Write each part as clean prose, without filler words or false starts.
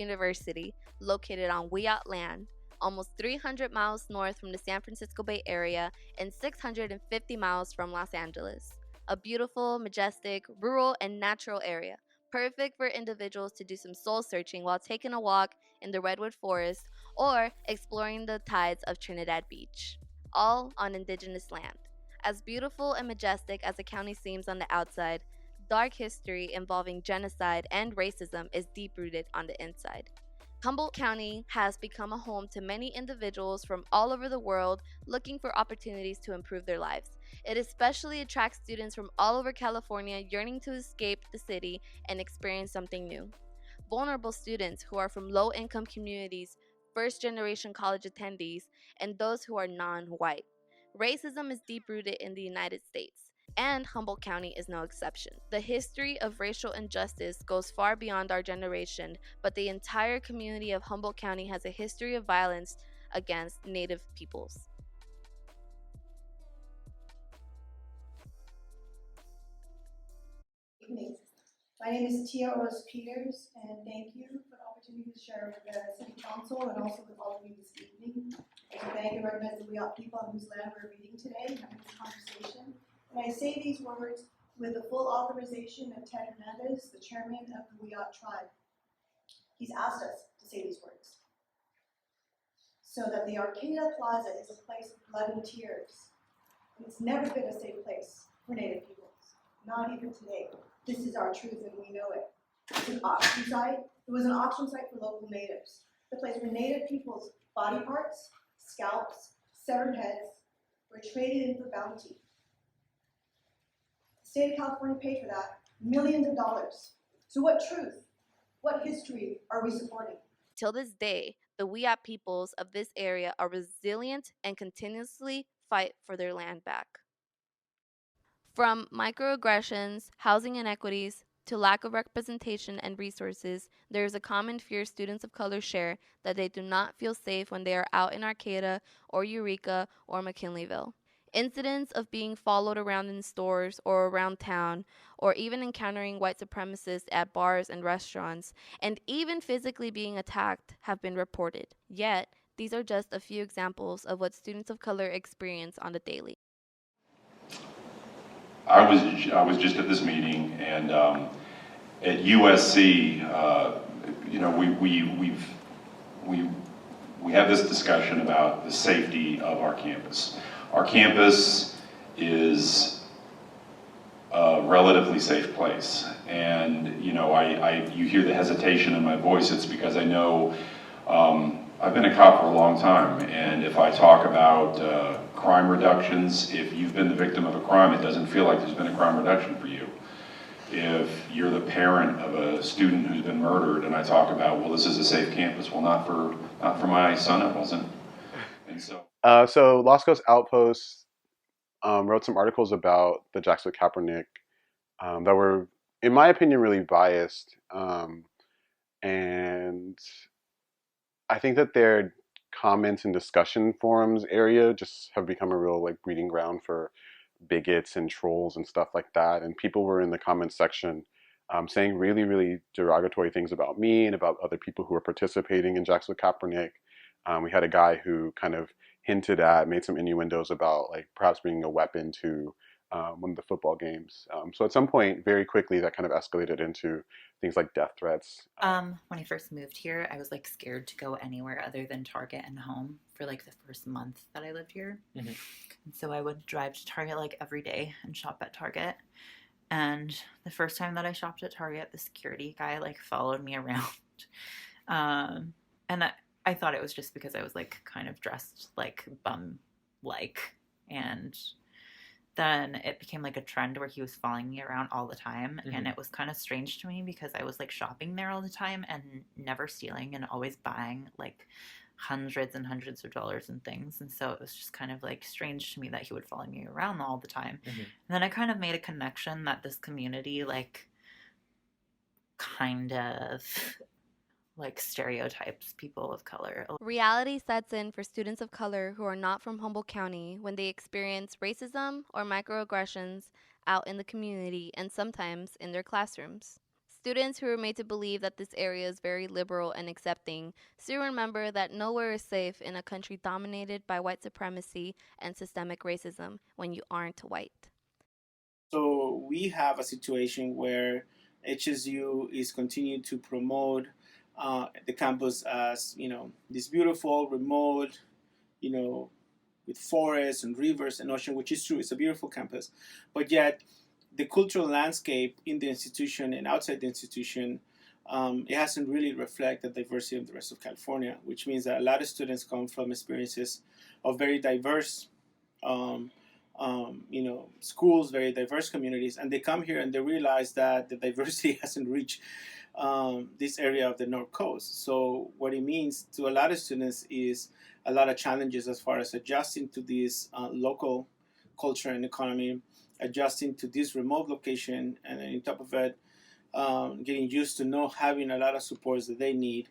University, located on Wiyot land, almost 300 miles north from the San Francisco Bay Area and 650 miles from Los Angeles. A beautiful, majestic, rural, and natural area, perfect for individuals to do some soul searching while taking a walk in the Redwood Forest or exploring the tides of Trinidad Beach, all on indigenous land. As beautiful and majestic as the county seems on the outside, dark history involving genocide and racism is deep rooted on the inside. Humboldt County has become a home to many individuals from all over the world looking for opportunities to improve their lives. It especially attracts students from all over California yearning to escape the city and experience something new. Vulnerable students who are from low income communities, first generation college attendees, and those who are non white. Racism is deep rooted in the United States, and Humboldt County is no exception. The history of racial injustice goes far beyond our generation, but the entire community of Humboldt County has a history of violence against Native peoples. Evening. My name is Tia Rose Peters, and thank you for the opportunity to share with the City Council and also with all of you this evening. I want to thank and recognize the Wiyot people on whose land we're meeting today and having this conversation. And I say these words with the full authorization of Ted Hernandez, the chairman of the Wiyot tribe. He's asked us to say these words. So that the Arcata Plaza is a place of blood and tears. And it's never been a safe place for Native peoples, not even today. This is our truth and we know it. It's an auction site. It was an auction site for local natives. The place where Native people's body parts, scalps, severed heads were traded in for bounty. The state of California paid for that millions of dollars. So what truth, what history are we supporting? Till this day, the Wiyot peoples of this area are resilient and continuously fight for their land back. From microaggressions, housing inequities, to lack of representation and resources, there is a common fear students of color share that they do not feel safe when they are out in Arcata or Eureka or McKinleyville. Incidents of being followed around in stores or around town, or even encountering white supremacists at bars and restaurants, and even physically being attacked have been reported. Yet, these are just a few examples of what students of color experience on the daily. I was just at this meeting, and at USC, we have this discussion about the safety of our campus. Our campus is a relatively safe place, and you hear the hesitation in my voice. It's because I know I've been a cop for a long time, and if I talk about crime reductions, if you've been the victim of a crime, it doesn't feel like there's been a crime reduction for you. If you're the parent of a student who's been murdered, and I talk about, well, this is a safe campus, well, not for my son, it wasn't. And so Los Coast Outpost wrote some articles about the Jacksonville Kaepernick that were, in my opinion, really biased, and I think that their comments and discussion forums area just have become a real breeding ground for bigots and trolls and stuff like that. And people were in the comments section saying really, really derogatory things about me and about other people who were participating in Jacksonville Kaepernick. We had a guy who kind of hinted at, made some innuendos about perhaps bringing a weapon to one of the football games. So at some point, very quickly, that kind of escalated into things like death threats. When I first moved here, I was scared to go anywhere other than Target and home for the first month that I lived here. Mm-hmm. And so I would drive to Target every day and shop at Target. And the first time that I shopped at Target, the security guy followed me around. And I thought it was just because I was kind of dressed bum and then it became a trend where he was following me around all the time. Mm-hmm. And it was kind of strange to me because I was shopping there all the time and never stealing and always buying hundreds and hundreds of dollars in things. And so it was just kind of strange to me that he would follow me around all the time. Mm-hmm. And then I kind of made a connection that this community kind of stereotypes people of color. Reality sets in for students of color who are not from Humboldt County when they experience racism or microaggressions out in the community and sometimes in their classrooms. Students who are made to believe that this area is very liberal and accepting still remember that nowhere is safe in a country dominated by white supremacy and systemic racism when you aren't white. So we have a situation where HSU is continuing to promote the campus as, this beautiful, remote, you know, with forests and rivers and ocean, which is true. It's a beautiful campus. But yet, the cultural landscape in the institution and outside the institution, it hasn't really reflected the diversity of the rest of California, which means that a lot of students come from experiences of very diverse schools, very diverse communities, and they come here and they realize that the diversity hasn't reached this area of the North Coast. So what it means to a lot of students is a lot of challenges as far as adjusting to this local culture and economy, adjusting to this remote location, and then on top of it, getting used to not having a lot of supports that they need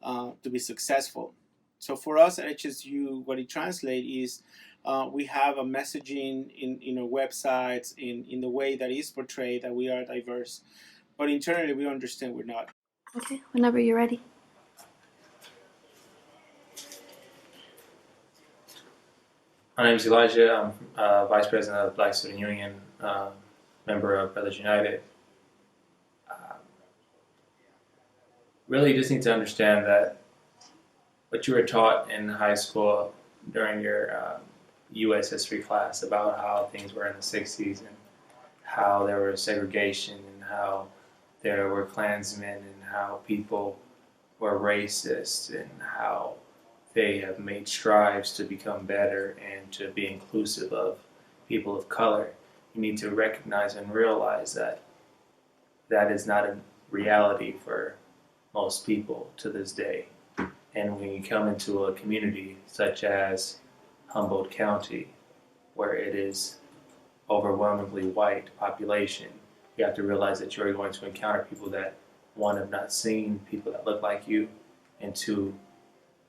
to be successful. So for us at HSU, what it translates is we have a messaging in our websites, in the way that is portrayed that we are diverse, but internally we understand we're not. Okay, whenever you're ready. My name is Elijah. I'm Vice President of Black Student Union, member of Brothers United. Really, you just need to understand that what you were taught in high school during your U.S. history class about how things were in the 60s and how there was segregation and how there were Klansmen and how people were racist and how they have made strides to become better and to be inclusive of people of color. You need to recognize and realize that that is not a reality for most people to this day. And when you come into a community such as Humboldt County, where it is overwhelmingly white population, you have to realize that you're going to encounter people that, one, have not seen people that look like you, and two,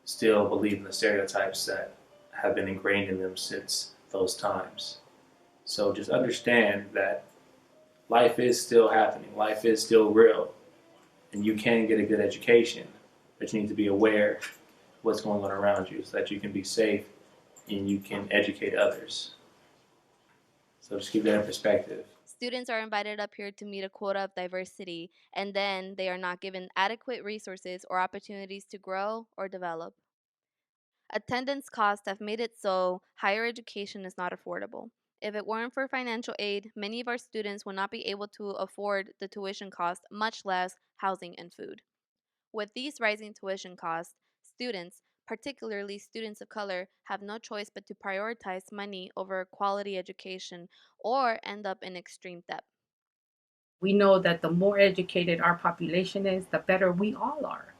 still believe in the stereotypes that have been ingrained in them since those times. So just understand that life is still happening, life is still real, and you can get a good education, but you need to be aware of what's going on around you so that you can be safe and you can educate others. So just keep that in perspective. Students are invited up here to meet a quota of diversity, and then they are not given adequate resources or opportunities to grow or develop. Attendance costs have made it so higher education is not affordable. If it weren't for financial aid, many of our students would not be able to afford the tuition cost, much less housing and food. With these rising tuition costs, students, particularly students of color, have no choice but to prioritize money over quality education or end up in extreme debt. We know that the more educated our population is, the better we all are.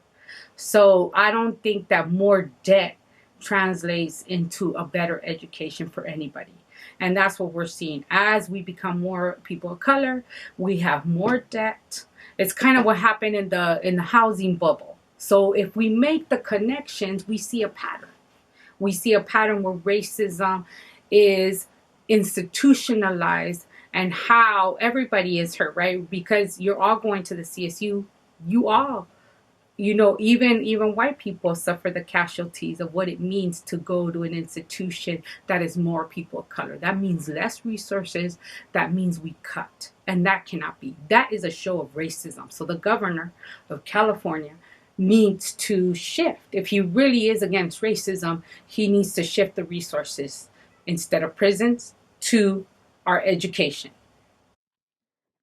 So I don't think that more debt translates into a better education for anybody. And that's what we're seeing. As we become more people of color, we have more debt. It's kind of what happened in the housing bubble. So if we make the connections, we see a pattern. We see a pattern where racism is institutionalized and how everybody is hurt, right? Because you're all going to the CSU. You all, even white people suffer the casualties of what it means to go to an institution that is more people of color. That means less resources. That means we cut. And that cannot be. That is a show of racism. So the governor of California needs to shift. If he really is against racism, he needs to shift the resources instead of prisons to our education.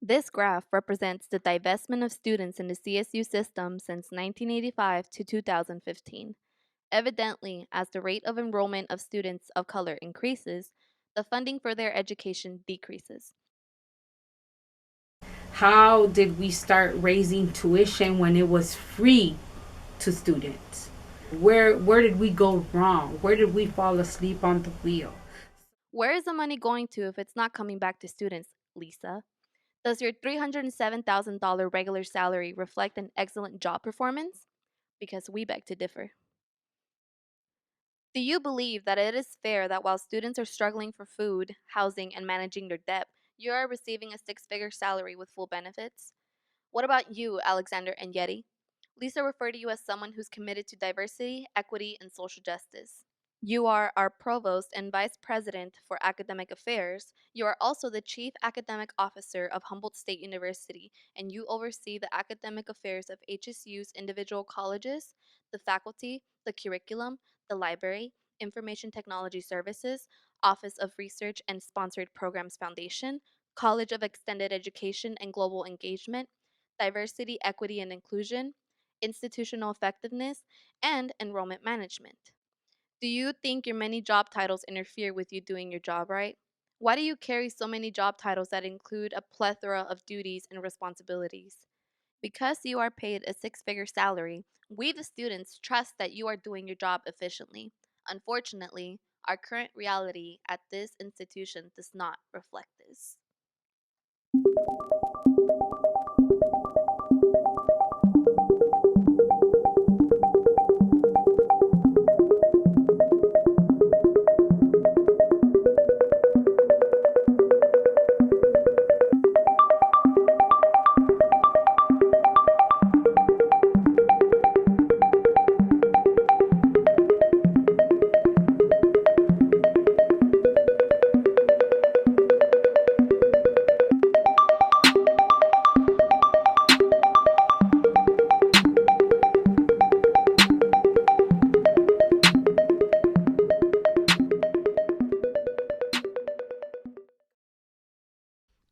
This graph represents the divestment of students in the CSU system since 1985 to 2015. Evidently, as the rate of enrollment of students of color increases, the funding for their education decreases. How did we start raising tuition when it was free to students? Where did we go wrong? Where did we fall asleep on the wheel? Where is the money going to if it's not coming back to students, Lisa? Does your $307,000 regular salary reflect an excellent job performance? Because we beg to differ. Do you believe that it is fair that while students are struggling for food, housing, and managing their debt, you are receiving a six-figure salary with full benefits? What about you, Alexander and Yeti? Lisa referred to you as someone who's committed to diversity, equity, and social justice. You are our provost and vice president for academic affairs. You are also the chief academic officer of Humboldt State University, and you oversee the academic affairs of HSU's individual colleges, the faculty, the curriculum, the library, Information Technology Services, Office of Research and Sponsored Programs Foundation, College of Extended Education and Global Engagement, Diversity, Equity, and Inclusion, Institutional Effectiveness, and Enrollment Management. Do you think your many job titles interfere with you doing your job right? Why do you carry so many job titles that include a plethora of duties and responsibilities? Because you are paid a six-figure salary, we, the students, trust that you are doing your job efficiently. Unfortunately, our current reality at this institution does not reflect this.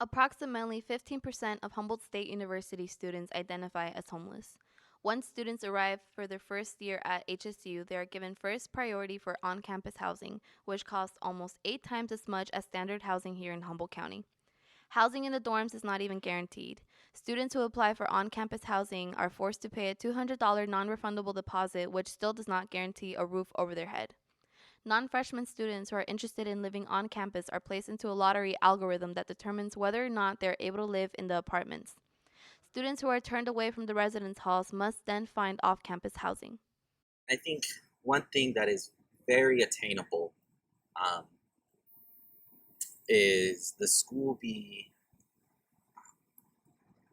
Approximately 15% of Humboldt State University students identify as homeless. Once students arrive for their first year at HSU, they are given first priority for on campus housing, which costs almost 8 times as much as standard housing here in Humboldt County. Housing in the dorms is not even guaranteed. Students who apply for on campus housing are forced to pay a $200 non refundable deposit, which still does not guarantee a roof over their head. Non-freshman students who are interested in living on campus are placed into a lottery algorithm that determines whether or not they are able to live in the apartments. Students who are turned away from the residence halls must then find off-campus housing. I think one thing that is very attainable um, is the school be,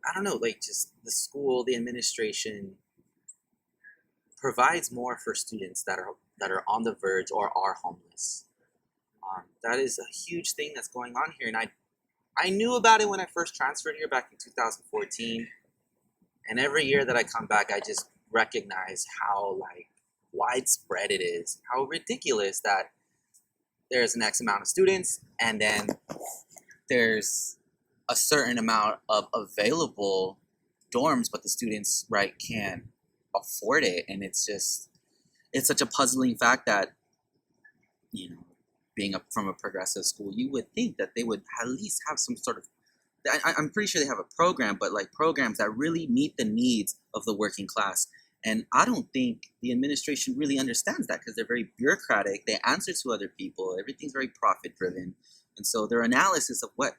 I don't know, like just the school, the administration provides more for students that are on the verge or are homeless. That is a huge thing that's going on here, and I knew about it when I first transferred here back in 2014. And every year that I come back, I just recognize how like widespread it is, how ridiculous that there's an X amount of students, and then there's a certain amount of available dorms, but the students right can't afford it, and it's such a puzzling fact that being from a progressive school, you would think that they would at least have some sort of I'm pretty sure they have a program, but like programs that really meet the needs of the working class. And I don't think the administration really understands that because they're very bureaucratic. They answer to other people. Everything's very profit driven. And so their analysis of what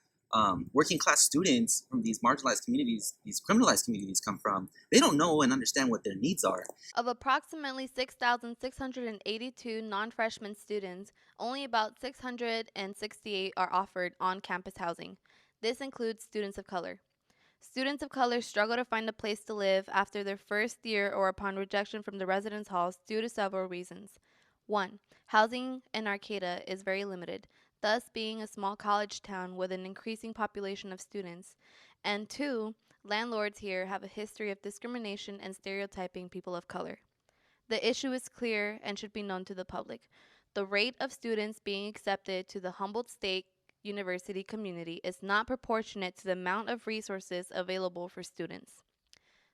working class students from these marginalized communities, these criminalized communities come from, they don't know and understand what their needs are. Of approximately 6,682 non-freshman students, only about 668 are offered on-campus housing. This includes students of color. Students of color struggle to find a place to live after their first year or upon rejection from the residence halls due to several reasons. 1. Housing in Arcata is very limited, thus being a small college town with an increasing population of students. And 2. Landlords here have a history of discrimination and stereotyping people of color. The issue is clear and should be known to the public. The rate of students being accepted to the Humboldt State University community is not proportionate to the amount of resources available for students.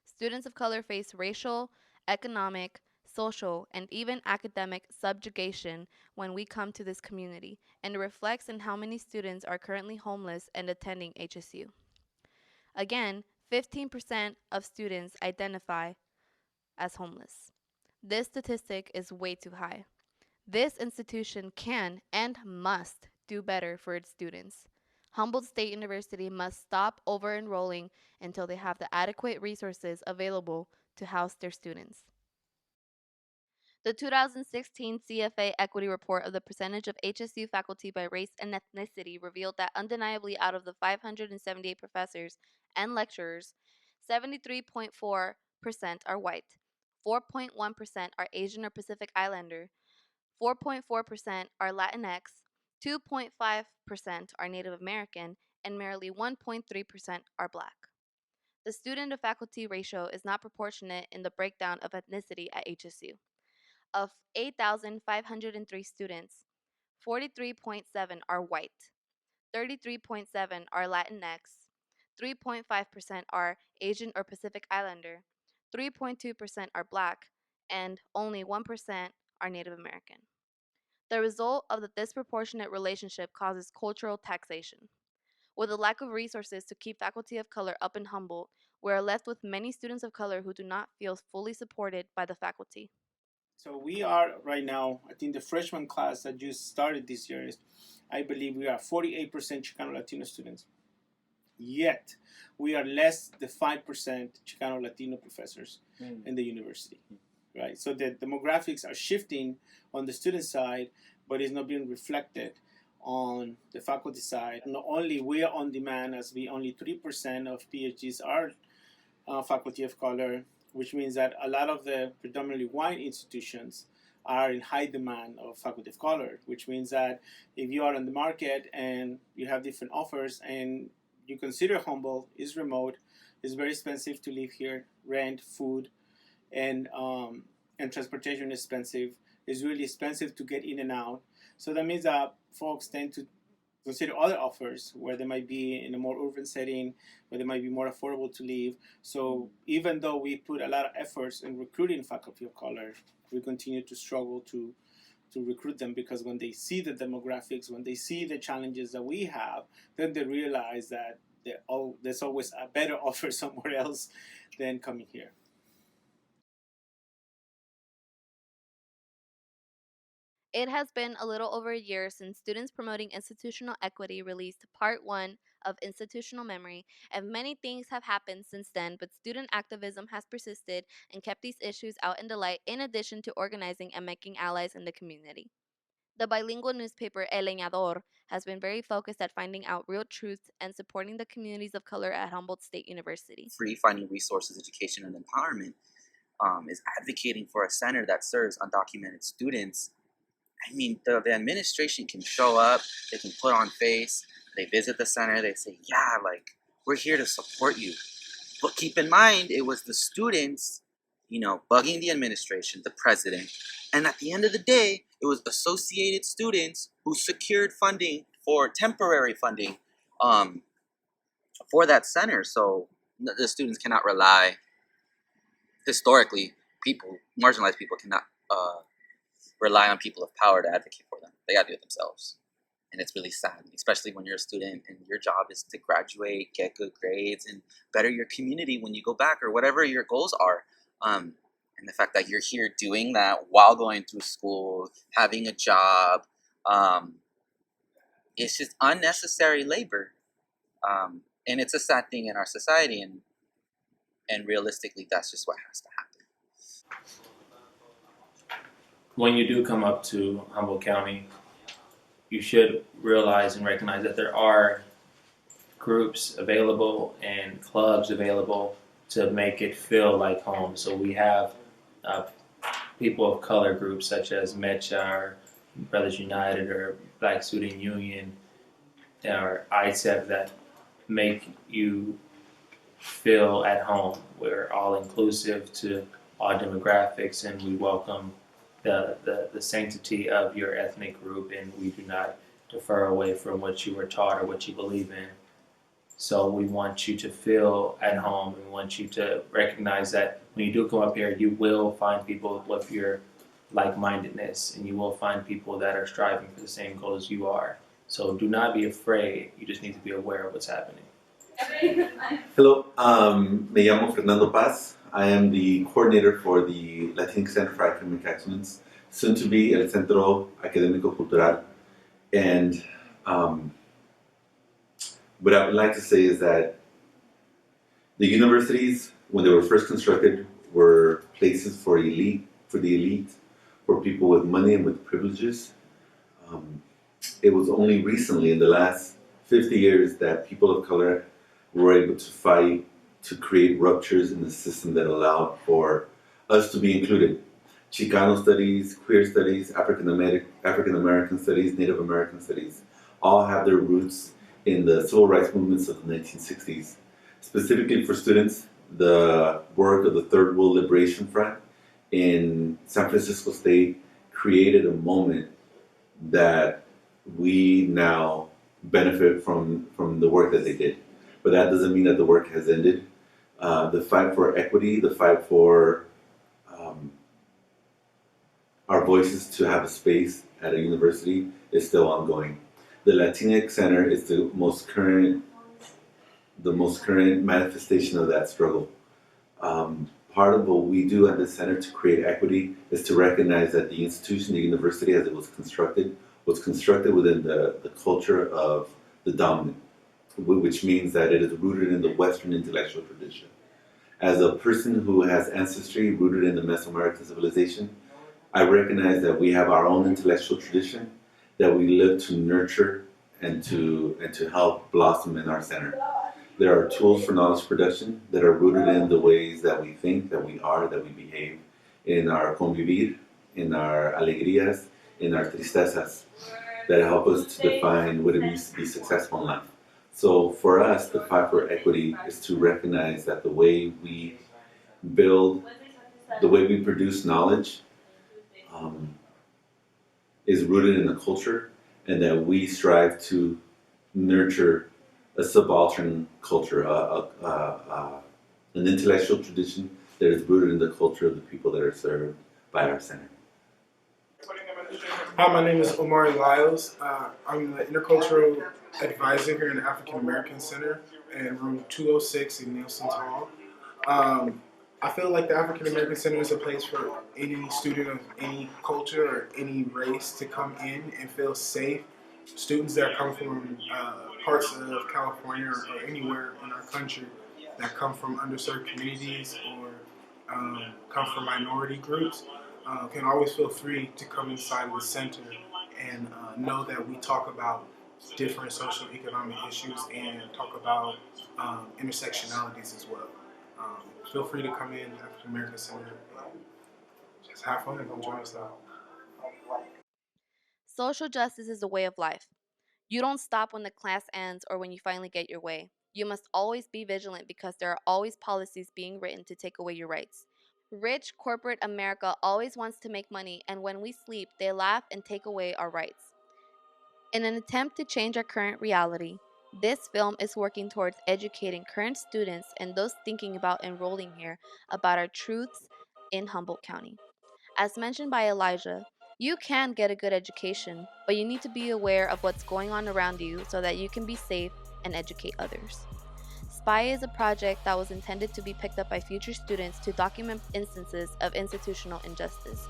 Students of color face racial, economic, social, and even academic subjugation when we come to this community, and it reflects in how many students are currently homeless and attending HSU. Again, 15% of students identify as homeless. This statistic is way too high. This institution can and must do better for its students. Humboldt State University must stop over-enrolling until they have the adequate resources available to house their students. The 2016 CFA Equity Report of the percentage of HSU faculty by race and ethnicity revealed that undeniably out of the 578 professors and lecturers, 73.4% are white, 4.1% are Asian or Pacific Islander, 4.4% are Latinx, 2.5% are Native American, and merely 1.3% are Black. The student to faculty ratio is not proportionate in the breakdown of ethnicity at HSU. Of 8,503 students, 43.7 are white, 33.7 are Latinx, 3.5% are Asian or Pacific Islander, 3.2% are Black, and only 1% are Native American. The result of the disproportionate relationship causes cultural taxation. With a lack of resources to keep faculty of color up in Humboldt, we are left with many students of color who do not feel fully supported by the faculty. So we are right now, I think the freshman class that just started this year is, I believe we are 48% Chicano Latino students. Yet, we are less than 5% Chicano Latino professors in the university, right? So the demographics are shifting on the student side, but it's not being reflected on the faculty side. Not only we are on demand, as we only 3% of PhDs are faculty of color, which means that a lot of the predominantly white institutions are in high demand of faculty of color, which means that if you are on the market and you have different offers and you consider Humboldt is remote, it's very expensive to live here, rent, food, and transportation is expensive. It's really expensive to get in and out. So that means that folks tend to consider other offers where they might be in a more urban setting, where they might be more affordable to live. So even though we put a lot of efforts in recruiting faculty of color, we continue to struggle to recruit them, because when they see the demographics, when they see the challenges that we have, then they realize that there's always a better offer somewhere else than coming here. It has been a little over a year since Students Promoting Institutional Equity released Part 1 of Institutional Memory, and many things have happened since then, but student activism has persisted and kept these issues out in the light, in addition to organizing and making allies in the community. The bilingual newspaper El Leñador has been very focused at finding out real truths and supporting the communities of color at Humboldt State University. Free finding resources, education, and empowerment is advocating for a center that serves undocumented students. I mean, the administration can show up, they can put on face, they visit the center, they say, yeah, like, we're here to support you. But keep in mind, it was the students, bugging the administration, the president. And at the end of the day, it was associated students who secured funding for temporary funding for that center. So the students cannot rely, historically, marginalized people cannot rely on people of power to advocate for them. They got to do it themselves. And it's really sad, especially when you're a student and your job is to graduate, get good grades, and better your community when you go back, or whatever your goals are. And the fact that you're here doing that while going through school, having a job, it's just unnecessary labor. And it's a sad thing in our society, and realistically, that's just what has to happen. When you do come up to Humboldt County, you should realize and recognize that there are groups available and clubs available to make it feel like home. So we have people of color groups such as MECHA or Brothers United or Black Student Union or ICEP that make you feel at home. We're all inclusive to all demographics, and we welcome the sanctity of your ethnic group, and we do not defer away from what you were taught or what you believe in. So we want you to feel at home. We want you to recognize that when you do come up here, you will find people with your like-mindedness, and you will find people that are striving for the same goals you are. So do not be afraid. You just need to be aware of what's happening. Hello, me llamo Fernando Paz. I am the coordinator for the Latinx Center for Academic Excellence, soon to be El Centro Académico Cultural. And what I would like to say is that the universities, when they were first constructed, were places for the elite, for people with money and with privileges. It was only recently, in the last 50 years, that people of color were able to fight to create ruptures in the system that allowed for us to be included. Chicano studies, queer studies, African American studies, Native American studies all have their roots in the civil rights movements of the 1960s. Specifically for students, the work of the Third World Liberation Front in San Francisco State created a moment that we now benefit from the work that they did. But that doesn't mean that the work has ended. The fight for equity, the fight for our voices to have a space at a university is still ongoing. The Latinx Center is the most current manifestation of that struggle. Part of what we do at the center to create equity is to recognize that the institution, the university as it was constructed within the culture of the dominant, which means that it is rooted in the Western intellectual tradition. As a person who has ancestry rooted in the Mesoamerican civilization, I recognize that we have our own intellectual tradition that we live to nurture and to help blossom in our center. There are tools for knowledge production that are rooted in the ways that we think, that we are, that we behave, in our convivir, in our alegrías, in our tristezas, that help us to define what it means to be successful in life. So for us, the fight for equity is to recognize that the way we build, the way we produce knowledge is rooted in a culture, and that we strive to nurture a subaltern culture, an intellectual tradition that is rooted in the culture of the people that are served by our center. Hi, my name is Omari Lyles. I'm the intercultural advisor here in the African American Center in room 206 in Nielsen Hall. I feel like the African American Center is a place for any student of any culture or any race to come in and feel safe. Students that come from parts of California or anywhere in our country that come from underserved communities or come from minority groups can always feel free to come inside of the center and know that we talk about different social economic issues and talk about intersectionalities as well. Feel free to come in African American Center and just have fun and enjoy yourself. Social justice is a way of life. You don't stop when the class ends or when you finally get your way. You must always be vigilant because there are always policies being written to take away your rights. Rich corporate America always wants to make money, and when we sleep, they laugh and take away our rights. In an attempt to change our current reality, this film is working towards educating current students and those thinking about enrolling here about our truths in Humboldt County. As mentioned by Elijah, you can get a good education, but you need to be aware of what's going on around you so that you can be safe and educate others. Spie is a project that was intended to be picked up by future students to document instances of institutional injustice.